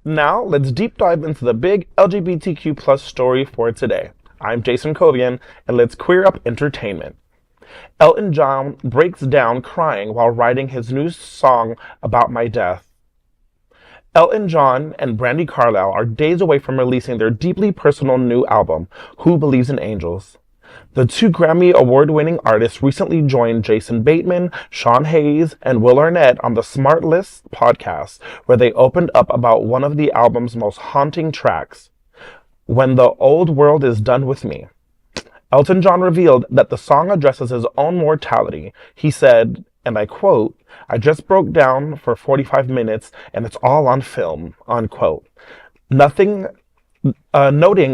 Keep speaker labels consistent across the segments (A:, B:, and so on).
A: Now, let's deep dive into the big LGBTQ plus story for today. I'm Jason Kovian, and let's queer up entertainment. Elton John breaks down crying while writing his new song about my death. Elton John and Brandi Carlile are days away from releasing their deeply personal new album, Who Believes in Angels? The two Grammy award-winning artists recently joined Jason Bateman, Sean Hayes, and Will Arnett on the SmartLess podcast, where they opened up about one of the album's most haunting tracks, When the Old World Is Done With Me. Elton John revealed that the song addresses his own mortality. He said, and I quote, "I just broke down for 45 minutes and it's all on film," unquote. Noting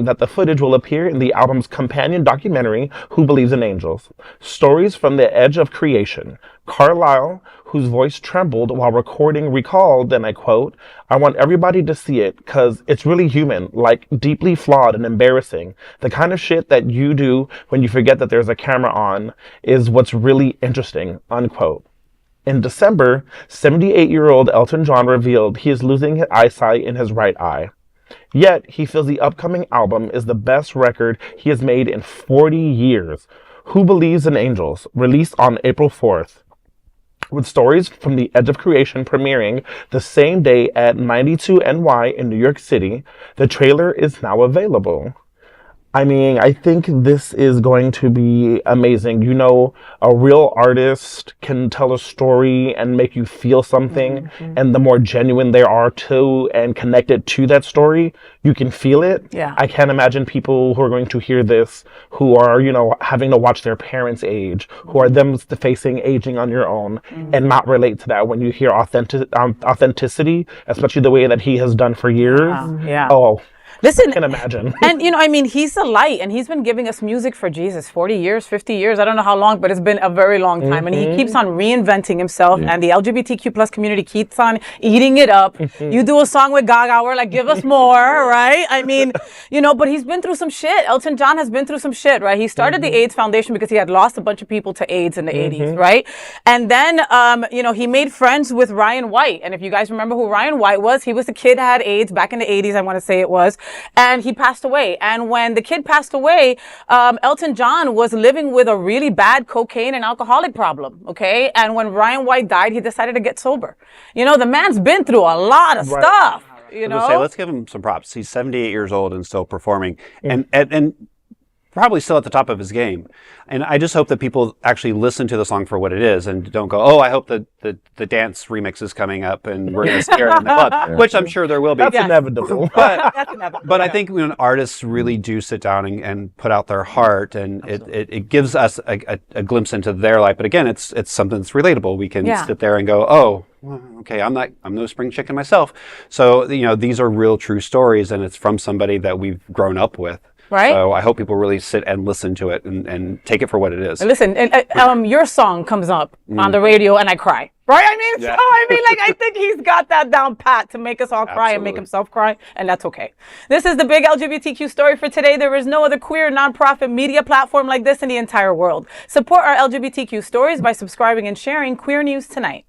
A: that the footage will appear in the album's companion documentary, Who Believes in Angels? Stories from the Edge of Creation. Carlile, whose voice trembled while recording, recalled, and I quote, "I want everybody to see it because it's really human, like deeply flawed and embarrassing. The kind of shit that you do when you forget that there's a camera on is what's really interesting," unquote. In December, 78-year-old Elton John revealed he is losing eyesight in his right eye. Yet, he feels the upcoming album is the best record he has made in 40 years. Who Believes in Angels, released on April 4th. With Stories from the Edge of Creation premiering the same day at 92NY in New York City, the trailer is now available. I mean, I think this is going to be amazing. You know, a real artist can tell a story and make you feel something. And the more genuine they are to and connected to that story, you can feel it.
B: Yeah.
A: I can't imagine people who are going to hear this who are, you know, having to watch their parents age, who are them facing aging on your own and not relate to that when you hear authenticity, especially the way that he has done for years.
B: Yeah.
A: Oh,
B: Listen,
A: I can imagine.
B: And, you know, I mean, he's a light, and he's been giving us music for, Jesus, 40 years, 50 years. I don't know how long, but it's been a very long time. And he keeps on reinventing himself, and the LGBTQ plus community keeps on eating it up. You do a song with Gaga, we're like, give us more, right? I mean, you know, but he's been through some shit. Elton John has been through some shit, right? He started the AIDS Foundation because he had lost a bunch of people to AIDS in the 80s, right? And then, you know, he made friends with Ryan White. And if you guys remember who Ryan White was, he was the kid that had AIDS back in the 80s, I want to say it was. And he passed away. And when the kid passed away, Elton John was living with a really bad cocaine and alcoholic problem, okay? And when Ryan White died, he decided to get sober. You know, the man's been through a lot of stuff, you know?
C: Let's give him some props. He's 78 years old and still performing. And probably still at the top of his game. And I just hope that people actually listen to the song for what it is and don't go, oh, I hope that the dance remix is coming up and we're going to scare it in the club, which I'm sure there will be.
A: That's inevitable.
C: But I think when artists really do sit down and put out their heart, and it gives us a glimpse into their life. But again, it's something that's relatable. We can sit there and go, oh, well, okay, I'm no spring chicken myself. So, you know, these are real true stories, and it's from somebody that we've grown up with.
B: Right.
C: So I hope people really sit and listen to it and take it for what it is.
B: Listen, your song comes up on the radio and I cry. Right? I mean, so, I mean, like, I think he's got that down pat to make us all cry and make himself cry, and that's okay. This is the big LGBTQ story for today. There is no other queer nonprofit media platform like this in the entire world. Support our LGBTQ stories by subscribing and sharing Queer News Tonight.